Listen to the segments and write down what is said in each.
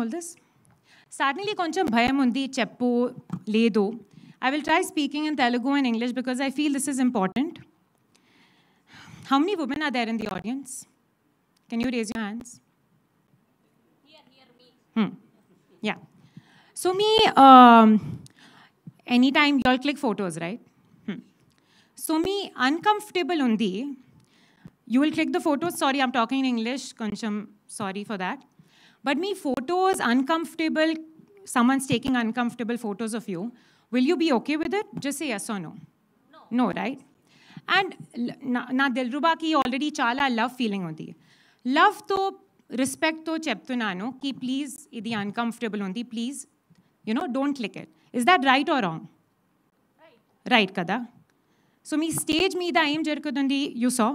all this? Startingly కొంచెం భయం ఉంది చెప్పు లేదు. I will try speaking in Telugu and English because I feel this is important. How many women are there in the audience? Can you raise your hands? Here, me. Yeah. So me, anytime you all click photos, right? So me uncomfortable undi. You will click the photos. Sorry, I'm talking in English. Koncham sorry for that. But me photos uncomfortable. Someone's taking uncomfortable photos of you. Will you be okay with it? Just say yes or no. No, right? And na Dilruba ki already chala love feeling undi. Love to respect to cheptunanu ki please idi uncomfortable undi. Please, don't click it. Is that right or wrong? Right kada. So me stage meeda em jarikutundi you saw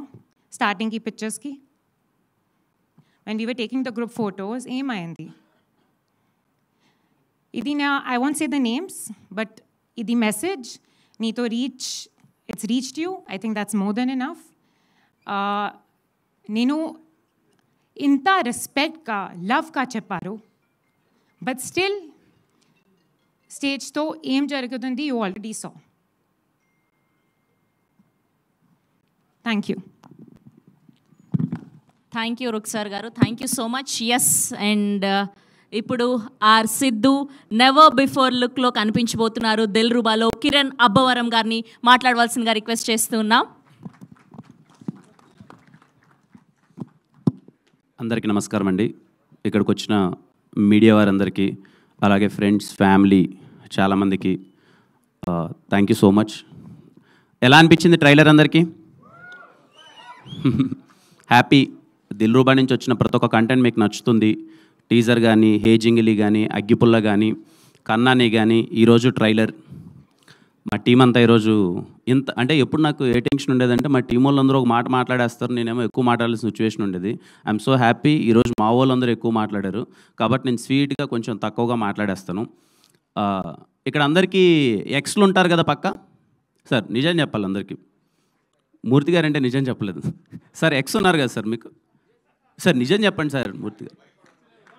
starting ki pictures ki. When we were taking the group photos, em ayindi. Idi na I won't say the names, but idi message neeto reach. It's reached you. I think that's more than enough. Nenu inta respect ka love ka chepparu, but still stage to em jarigutundi you already saw. Thank you. Thank you, Ruksar garu. Thank you so much. Yes, and ఇప్పుడు are Siddhu never before లుక్లో కనిపించబోతున్నారు దిల్రుబాలో. కిరణ్ అబ్బవరం గారిని మాట్లాడవలసిందిగా request చేస్తున్నాం. అందరికీ నమస్కారం అండి. ఇక్కడికి వచ్చిన మీడియా వారందరికీ, అలాగే ఫ్రెండ్స్, ఫ్యామిలీ చాలామందికి థ్యాంక్ యూ సో మచ్. ఎలా అనిపించింది ట్రైలర్ అందరికీ? హ్యాపీ. దిల్రుబా నుంచి వచ్చిన ప్రతి ఒక్క కంటెంట్ మీకు నచ్చుతుంది. టీజర్ కానీ, హేజింగిలి కానీ, అగ్గిపుల్ల కానీ, కన్నాని కానీ, ఈరోజు ట్రైలర్. మా టీం అంతా ఈరోజు ఇంత అంటే ఎప్పుడు నాకు ఏ టెన్షన్ ఉండేదంటే మా టీం వాళ్ళందరూ ఒక మాట మాట్లాడేస్తారు, నేనేమో ఎక్కువ మాట్లాడాల్సిన సిచ్యువేషన్ ఉండేది. ఐఎమ్ సో హ్యాపీ ఈరోజు మా వాళ్ళందరూ ఎక్కువ మాట్లాడారు కాబట్టి నేను స్వీట్గా కొంచెం తక్కువగా మాట్లాడేస్తాను. ఇక్కడ అందరికీ ఎక్స్లు ఉంటారు కదా పక్క. సార్ నిజం చెప్పాలి అందరికీ. మూర్తి గారు అంటే నిజం చెప్పలేదు సార్. ఎక్స్ ఉన్నారు కదా సార్ మీకు. సార్ నిజం చెప్పండి సార్. మూర్తి గారు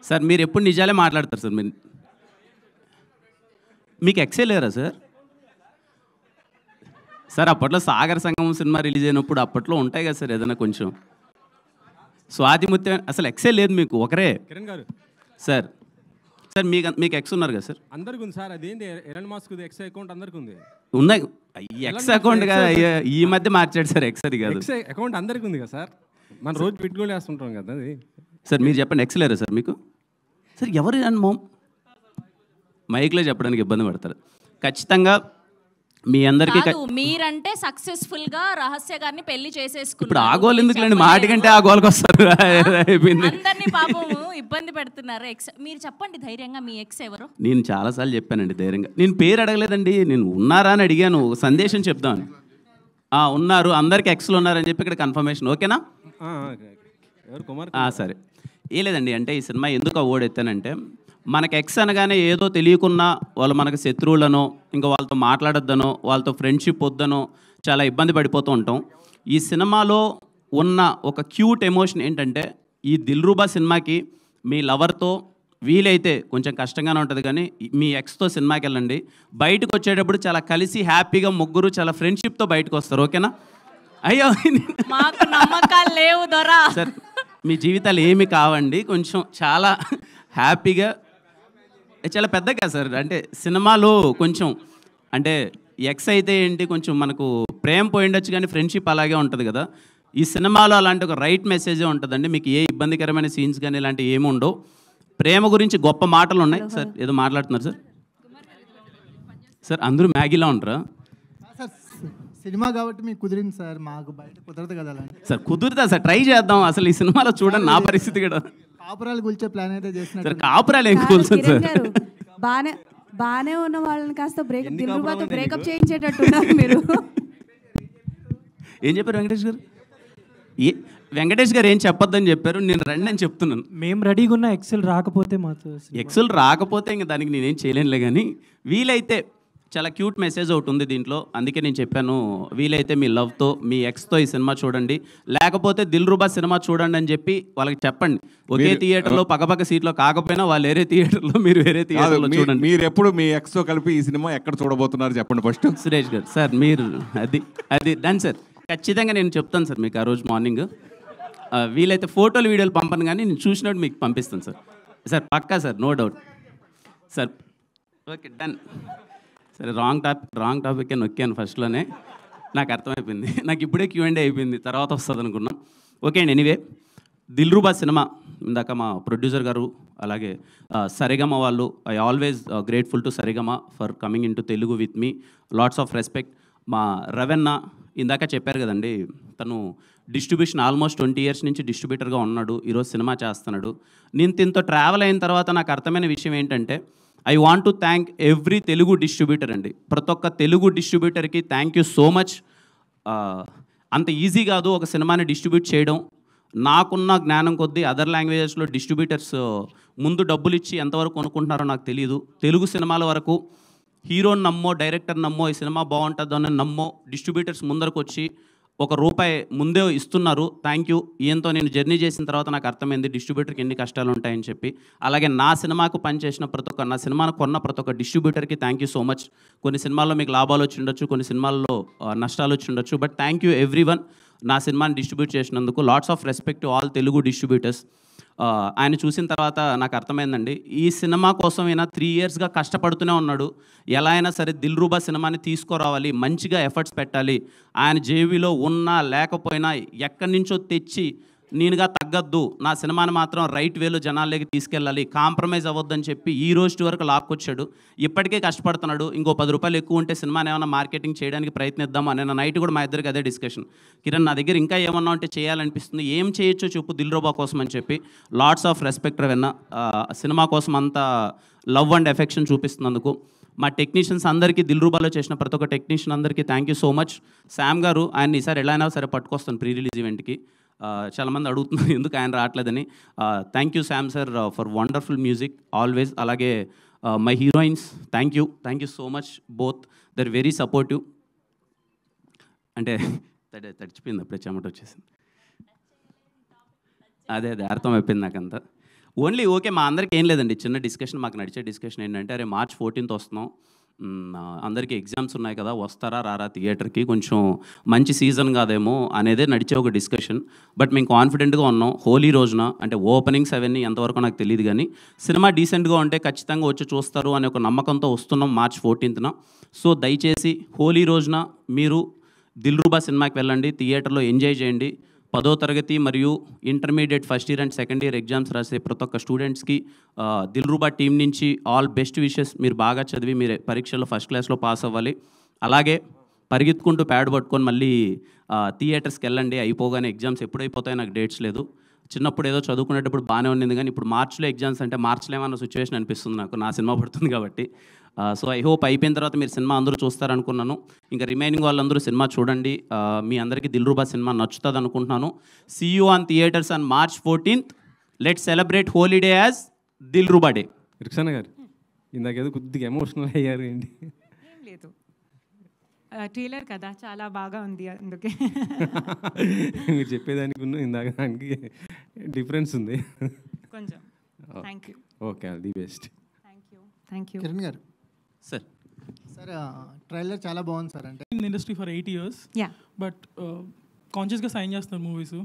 సార్ మీరు ఎప్పుడు నిజాలే మాట్లాడతారు సార్. మీరు మీకు ఎక్సే లేరా సార్? సార్ అప్పట్లో సాగర్ సంగమం సినిమా రిలీజ్ అయినప్పుడు అప్పట్లో ఉంటాయి కదా సార్ ఏదైనా కొంచెం. స్వాతి ముత్యం అసలు ఎక్సే లేదు మీకు, ఒకరే. కిరణ్ గారు సార్ సార్ మీకు ఎక్స్ ఉన్నారు కదా సార్? అందరికి ఉంది సార్. అదేంటి ఎలన్ మస్క్ ఎక్స్ అకౌంట్ అందరికి ఉంది. ఉన్నాయి. ఎక్స్ అకౌంట్ కదా ఈ మధ్య మార్చాడు సార్. ఎక్స్ అది కాదు, ఎక్స్ అకౌంట్ అందరికి ఉంది కదా సార్. మనం రోజు పెట్టుకొని వేస్తుంటాం కదా అది. సార్ మీరు చెప్పండి ఎక్స్ లేరా సార్ మీకు? సార్ ఎవరు మైక్లో చెప్పడానికి ఇబ్బంది పడతారు. ఖచ్చితంగా మీ అందరికీ మీరంటే సక్సెస్ఫుల్ గా రహస్య గారిని పెళ్లి చేసేసుకున్నారు. ఇప్పుడు ఆ గోల్ ఎందుకులేండి, మాట కంటే ఆ గోల్కి వస్తారు. అందరినీ పాపము ఇబ్బంది పెడుతున్నారు. ఎక్స్ మీరు చెప్పండి ధైర్యంగా, మీ ఎక్స్ ఎవరు? నేను చాలాసార్లు చెప్పానండి ధైర్యంగా. నేను పేరు అడగలేదండి, నేను ఉన్నారా అని అడిగాను, సందేశం చెప్దామని. ఉన్నారు, అందరికి ఎక్స్లు ఉన్నారని చెప్పి ఇక్కడ కన్ఫర్మేషన్. ఓకేనా? సరే. ఏ లేదండి, అంటే ఈ సినిమా ఎందుకు అవార్డు ఎత్తానంటే మనకు ఎక్స్ అనగానే ఏదో తెలియకున్నా వాళ్ళు మనకు శత్రువులనో, ఇంకా వాళ్ళతో మాట్లాడొద్దనో, వాళ్ళతో ఫ్రెండ్షిప్ వద్దనో చాలా ఇబ్బంది పడిపోతూ ఉంటాం. ఈ సినిమాలో ఉన్న ఒక క్యూట్ ఎమోషన్ ఏంటంటే ఈ దిల్రుబా సినిమాకి మీ లవర్తో వీలైతే కొంచెం కష్టంగానే ఉంటుంది, కానీ మీ ఎక్స్తో సినిమాకి వెళ్ళండి. బయటకు వచ్చేటప్పుడు చాలా కలిసి హ్యాపీగా ముగ్గురు చాలా ఫ్రెండ్షిప్తో బయటకు వస్తారు. ఓకేనా? అయ్యో మాకు నమ్మకాలు లేవు దొరా సార్. మీ జీవితాలు ఏమి కావండి, కొంచెం చాలా హ్యాపీగా, చాలా పెద్దగా సార్. అంటే సినిమాలో కొంచెం అంటే ఎక్స్ అయితే ఏంటి కొంచెం మనకు ప్రేమ పోయిండొచ్చు, కానీ ఫ్రెండ్షిప్ అలాగే ఉంటుంది కదా. ఈ సినిమాలో అలాంటి ఒక రైట్ మెసేజే ఉంటుందండి. మీకు ఏ ఇబ్బందికరమైన సీన్స్ కానీ ఇలాంటివి ఏమి ఉండవు. ప్రేమ గురించి గొప్ప మాటలు ఉన్నాయి. సార్ ఏదో మాట్లాడుతున్నారు సార్. సార్ అందరూ మ్యాగీలా ఉంటారా సార్? సినిమా కాబట్టి మీకు కుదిరింది సార్, మాకు బయట కుదరదు కదా. సార్ కుదురుతా సార్, ట్రై చేద్దాం. అసలు ఈ సినిమాలో చూడండి నా పరిస్థితి కూడా. కాపురాలు కూల్చే ప్లాన్ అయితే చేస్తున్నారు సార్. కాపురాలు ఏం కూల్చండి సార్. బానే ఉన్న వాళ్ళని కాస్త దిల్రుబాతో బ్రేకప్ చేయించేటట్టున్నారు మీరు. ఏం చెప్పారు వెంకటేష్ గారు? వెంకటేష్ గారు ఏం చెప్పొద్దని చెప్పారు, నేను రండి అని చెప్తున్నాను. మేము రెడీగా ఉన్న ఎక్సెల్ రాకపోతే మాతో ఎక్సెల్ రాకపోతే ఇంకా దానికి నేనేం చేయలేనులే, కానీ వీలైతే చాలా క్యూట్ మెసేజ్ ఒకటి ఉంది దీంట్లో. అందుకే నేను చెప్పాను, వీలైతే మీ లవ్తో మీ ఎక్స్తో ఈ సినిమా చూడండి, లేకపోతే దిల్రుబా సినిమా చూడండి అని చెప్పి వాళ్ళకి చెప్పండి. ఒకే థియేటర్లో పక్కపక్క సీట్లో కాకపోయినా వాళ్ళు వేరే థియేటర్లో, మీరు వేరే థియేటర్లో చూడండి. మీరు ఎప్పుడు మీ ఎక్స్తో కలిపి ఈ సినిమా ఎక్కడ చూడబోతున్నారు చెప్పండి ఫస్ట్. సురేష్ గారు సార్, మీరు అది డన్ సార్. ఖచ్చితంగా నేను చెప్తాను సార్ మీకు ఆ రోజు మార్నింగ్. వీలైతే ఫోటోలు వీడియోలు పంపను, కానీ నేను చూసినట్టు మీకు పంపిస్తాను సార్. సార్ పక్కా sir, no doubt sir. Okay done. సరే, రాంగ్ టాపిక్ నొక్కాను ఫస్ట్లోనే, నాకు అర్థమైపోయింది. నాకు ఇప్పుడే Q&A అయిపోయింది, తర్వాత వస్తుంది అనుకున్నాం. ఓకే అండి, ఎనీవే దిల్రుబా సినిమా ఇందాక మా ప్రొడ్యూసర్ గారు అలాగే సరిగమ వాళ్ళు, I always grateful to Sarigama for coming in to Telugu with me. Lots of respect. మా రవెన్న ఇందాక చెప్పారు కదండి, తను డిస్ట్రిబ్యూషన్ ఆల్మోస్ట్ 20 years నుంచి డిస్ట్రిబ్యూటర్గా ఉన్నాడు, ఈరోజు సినిమా చేస్తున్నాడు. నేను దీంతో ట్రావెల్ అయిన తర్వాత నాకు అర్థమైన విషయం ఏంటంటే, I want to thank every Telugu distributor అండి. ప్రతి ఒక్క తెలుగు డిస్ట్రిబ్యూటర్కి థ్యాంక్ యూ సో మచ్. అంత ఈజీ కాదు ఒక సినిమాని డిస్ట్రిబ్యూట్ చేయడం. నాకున్న జ్ఞానం కొద్దీ అదర్ లాంగ్వేజెస్లో డిస్ట్రిబ్యూటర్స్ ముందు డబ్బులు ఇచ్చి ఎంతవరకు కొనుక్కుంటున్నారో నాకు తెలియదు. తెలుగు సినిమాల వరకు హీరోని నమ్మో, డైరెక్టర్ నమ్మో, ఈ సినిమా బాగుంటుందో అని నమ్మో డిస్ట్రిబ్యూటర్స్ ముందరకు వచ్చి ₹1 ముందే ఇస్తున్నారు. Thank you. ఈయంతో నేను జర్నీ చేసిన తర్వాత నాకు అర్థమైంది డిస్ట్రిబ్యూటర్కి ఎన్ని కష్టాలు ఉంటాయని చెప్పి. అలాగే నా సినిమాకు పనిచేసిన నా సినిమాను కొన్న ప్రతి ఒక్క డిస్ట్రిబ్యూటర్కి థ్యాంక్ యూ సో మచ్. కొన్ని సినిమాల్లో మీకు లాభాలు వచ్చి ఉండొచ్చు, కొన్ని సినిమాల్లో నష్టాలు వచ్చి ఉండొచ్చు, బట్ థ్యాంక్ యూ ఎవ్రీవన్ నా సినిమాని డిస్ట్రిబ్యూట్ చేసినందుకు. Lots of respect to all Telugu distributors. ఆయన చూసిన తర్వాత నాకు అర్థమైందండి, ఈ సినిమా కోసం ఈయన 3 yearsగా కష్టపడుతూనే ఉన్నాడు. ఎలా అయినా సరే దిల్రుబా సినిమాని తీసుకురావాలి, మంచిగా ఎఫర్ట్స్ పెట్టాలి. ఆయన జేబీలో ఉన్నా లేకపోయినా ఎక్కడి నుంచో తెచ్చి నేనుగా తగ్గద్దు, నా సినిమాని మాత్రం రైట్ వేలో జనాల్లోకి తీసుకెళ్ళాలి, కాంప్రమైజ్ అవ్వద్దని చెప్పి ఈ రోజు వరకు లాక్కొచ్చాడు. ఇప్పటికే కష్టపడుతున్నాడు. ఇంకో ₹10 ఎక్కువ ఉంటే సినిమాని ఏమైనా మార్కెటింగ్ చేయడానికి ప్రయత్నిద్దాం అని నైట్ కూడా మా ఇద్దరికి అదే డిస్కషన్. కిరణ్, నా దగ్గర ఇంకా ఏమన్నా ఉంటే చేయాలనిపిస్తుంది, ఏం చేయొచ్చో చెప్పు దిల్రుబా కోసం అని చెప్పి. Lots of respect Ravanna, cinema కోసం అంత లవ్ అండ్ ఎఫెక్షన్ చూపిస్తున్నందుకు. మా టెక్నీషియన్స్ అందరికీ, దిల్రుబాలో చేసిన ప్రతి ఒక్క టెక్నీషియన్ అందరికీ thank you so much. Sam గారు, ఆయన ఈసారి ఎలా అయినా సరే పట్టుకొస్తాను ప్రీ రిలీజ్ ఈవెంట్కి. చాలామంది అడుగుతున్నారు ఎందుకు ఆయన రావట్లేదని. Thank you Sam sir for wonderful music always. అలాగే my heroines, thank you so much both. They're very supportive. అంటే తడిచిపోయింది, అప్పుడే చెమట వచ్చేసింది. అదే అర్థమైపోయింది నాకంతా. ఓన్లీ ఓకే, మా అందరికీ ఏం లేదండి, చిన్న డిస్కషన్, మాకు నడిచే డిస్కషన్ ఏంటంటే, అరే March 14th వస్తున్నాం, అందరికీ ఎగ్జామ్స్ ఉన్నాయి కదా, వస్తారా రారా థియేటర్కి, కొంచెం మంచి సీజన్ కాదేమో అనేదే నడిచే ఒక డిస్కషన్. బట్ మేము కాన్ఫిడెంట్గా ఉన్నాం. హోలీ రోజున, అంటే ఓపెనింగ్స్ అవన్నీ ఎంతవరకు నాకు తెలియదు, కానీ సినిమా డీసెంట్గా ఉంటే ఖచ్చితంగా వచ్చి చూస్తారు అనే ఒక నమ్మకంతో వస్తున్నాం March 14th. సో దయచేసి హోలీ రోజున మీరు దిల్రుబా సినిమాకి వెళ్ళండి, థియేటర్లో ఎంజాయ్ చేయండి. 10వ తరగతి మరియు intermediate first year and second year exams రాసే ప్రతి ఒక్క స్టూడెంట్స్కి దిల్రుబా టీం నుంచి ఆల్ బెస్ట్ విషెస్. మీరు బాగా చదివి మీరు పరీక్షల్లో ఫస్ట్ క్లాస్లో పాస్ అవ్వాలి. అలాగే పరిగెత్తుకుంటూ ప్యాడ్ పట్టుకొని మళ్ళీ థియేటర్స్కి వెళ్ళండి. అయిపోగానే ఎగ్జామ్స్ ఎప్పుడు అయిపోతాయో నాకు డేట్స్ లేదు. చిన్నప్పుడు ఏదో చదువుకునేటప్పుడు బాగానే ఉండింది, కానీ ఇప్పుడు మార్చిలో ఎగ్జామ్స్ అంటే మార్చిలో ఏమన్నా సిచ్యువేషన్ అనిపిస్తుంది నాకు, నా సినిమా పడుతుంది కాబట్టి. సో ఐ హోప్ అయిపోయిన తర్వాత మీరు సినిమా అందరూ చూస్తారనుకున్నాను. ఇంకా రిమైనింగ్ వాళ్ళందరూ సినిమా చూడండి. మీ అందరికీ దిల్రుబా సినిమా నచ్చుతుంది అనుకుంటున్నాను. See you on theatres on March 14th. Let's celebrate holiday as Dilruba day. రిక్షానా గారు ఇందాకేదో కొద్దిగా ఎమోషనల్ అయ్యారు ఏంటి? ఏం లేదు, ట్రైలర్ కదా చాలా బాగా ఉంది, అందుకే. మీరు చెప్పేదానికి ఇందాక దానికి డిఫరెన్స్ ఉంది కొంచెం. Thank you. Okay, the best. Thank you. Kiran గారు సార్, ట్రైలర్ చాలా బాగుంది సార్. అంటే in the industry for 8 years. Yeah. But consciousగా సైన్ చేస్తున్నారు movies.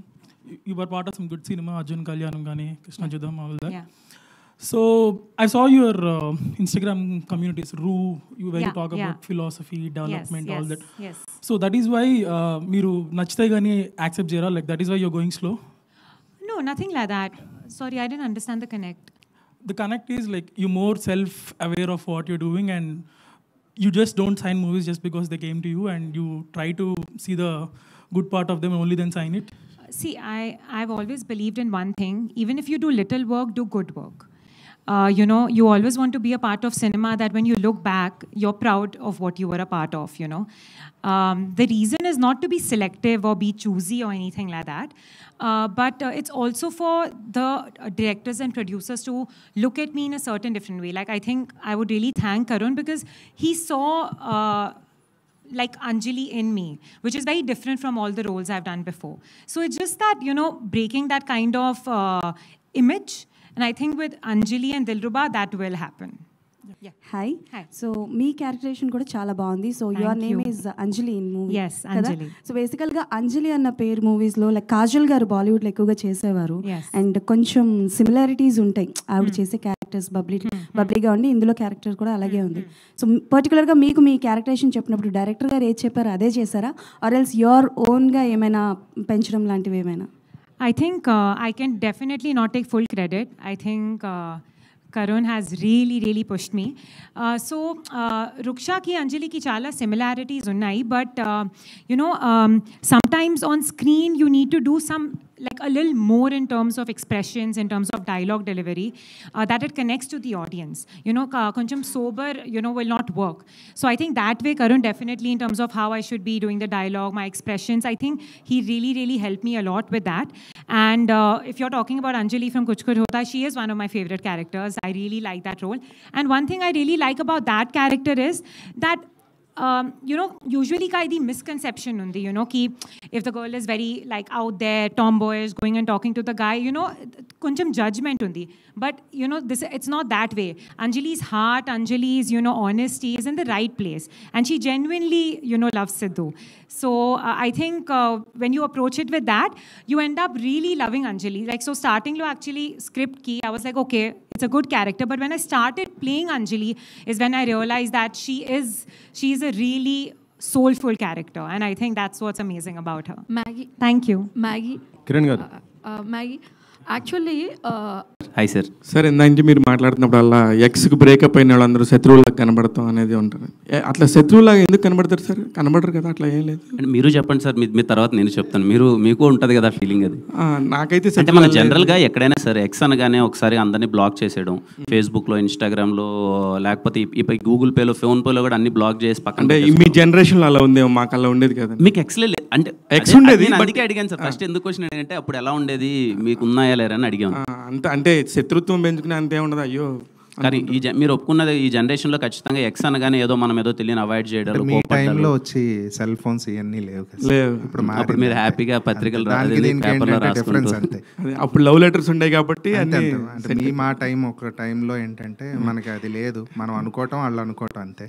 You were part of some good cinema, Arjun Kalyanam కానీ కృష్ణజుధం, all that. Yeah. So I saw your Instagram communities, you where you talk about philosophy, development, all that. Yes. So that is why మీరు నచ్చితే కానీ accept చేయరా, like that is why you're going slow? No, nothing like that. Sorry, I didn't understand the connect. The connect is like you're more self-aware of what you're doing, and you just don't sign movies just because they came to you, and you try to see the good part of them and only then sign it. See, I've always believed in one thing. Even if you do little work, do good work. you know, you always want to be a part of cinema that when you look back, you're proud of what you were a part of, you know. The reason is not to be selective or be choosy or anything like that, but it's also for the directors and producers to look at me in a certain different way. Like, I think I would really thank Karun because he saw like Anjali in me, which is very different from all the roles I've done before. So it's just that, you know, breaking that kind of image. And I think with Anjali and Dilruba, that will happen. Yeah. Hi Hi. So మీ characterisation కూడా చాలా బాగుంది. So Thank your name you. Is Anjali in movie. Yes, Anjali. So బేసికల్గా అంజలి అన్న పేరు మూవీస్లో like Kajal గారు బాలీవుడ్లో ఎక్కువగా చేసేవారు. Yes. అండ్ కొంచెం సిమిలారిటీస్ ఉంటాయి ఆవిడ చేసే క్యారెక్టర్స్ బబ్లీగా ఉండి ఇందులో క్యారెక్టర్ కూడా అలాగే ఉంది. సో పర్టికులర్గా మీకు మీ క్యారెక్టరేషన్ చెప్పినప్పుడు డైరెక్టర్ గారు ఏది చెప్పారో అదే చేశారా, ఆర్ ఎల్స్ యువర్ ఓన్గా ఏమైనా పెంచడం లాంటివి ఏమైనా? I think I can definitely not take full credit. I think Karun has really pushed me. So Ruksha ki Anjali ki chala similarities unnai, but you know, sometimes on screen you need to do some like a little more in terms of expressions, in terms of dialogue delivery, that it connects to the audience. You know, koncham sober, you know, will not work. So I think that way Karun definitely in terms of how I should be doing the dialogue, my expressions, I think he really helped me a lot with that. And if you're talking about Anjali from Kuch Kuch Hota, she is one of my favorite characters. I really like that role. And one thing I really like about that character is that you know, usually the misconception undi, you know, ki if the girl is very like out there, tomboyish, going and talking to the guy, you know, koncham judgment undi. But you know, this it's not that way. Anjali's heart, Anjali's, you know, honesty is in the right place, and she genuinely, you know, loves Sidhu. So I think when you approach it with that, you end up really loving Anjali. Like, so starting to actually script ki, I was like, okay, it's a good character. But when I started playing Anjali is when I realized that she is a really soulful character, and I think that's what's amazing about her. Maggie. Thank you. Maggie. Kiran గారు Maggie. Actually, hi sir. Sir ఇందాక మీరు మాట్లాడుతున్నప్పుడల్లా ఎక్స్కి breakup అయిన వాళ్ళందరూ శత్రువులాగా కనబడతాం అనేది ఉంటుంది. అట్లా శత్రువులాగా ఎందుకు కనబడతారు సార్? కనబడరు కదా, అట్లా ఏం లేదు. అంటే మీరు చెప్పండి సార్, మీ తర్వాత నేను చెప్తాను. మీకు ఉంటుంది కదా ఫీలింగ్ అది. నాకైతే అంటే మన జనరల్గా ఎక్కడైనా సరే ఎక్స్ అనగానే ఒకసారి అందరినీ బ్లాక్ చేసేయడం, ఫేస్బుక్లో, ఇన్స్టాగ్రామ్లో, లేకపోతే ఇప్పుడు గూగుల్ పేలో, ఫోన్ పేలో కూడా అన్ని బ్లాక్ చేసి పక్కన. అంటే మీ జనరేషన్లో అలా ఉందేమో, మాకు అలా ఉండేది కదా. మీకు ఎక్స్లే అంటే ఎక్స్ ఉండేది, అందుకే అడిగాను సార్ ఫస్ట్. ఎందుకు క్వశ్చన్ ఏంటంటే అప్పుడు ఎలా ఉండేది, మీకు ఉన్నాయా లేరా అని అడిగాను. అంత అంటే శత్రుత్వం పెంచుకునే అంతే ఉండదు. అయ్యో, కానీ మీరు ఒప్పుకున్నది ఈ జనరేషన్లో ఖచ్చితంగా ఎక్స్ అనగానే ఏదో మనం ఏదో తెలియని అవాయిడ్ చేయడం. మీ టైంలో వచ్చి సెల్ ఫోన్స్ ఇవన్నీ లేవు. ఇప్పుడు మీరు హ్యాపీగా పత్రికలు రాసుకుంటారు. అప్పుడు లవ్ లెటర్స్ ఉండే కాబట్టి మా టైం ఒక టైంలో ఏంటంటే మనకి అది లేదు, మనం అనుకోవటం వాళ్ళు అనుకోవటం అంతే.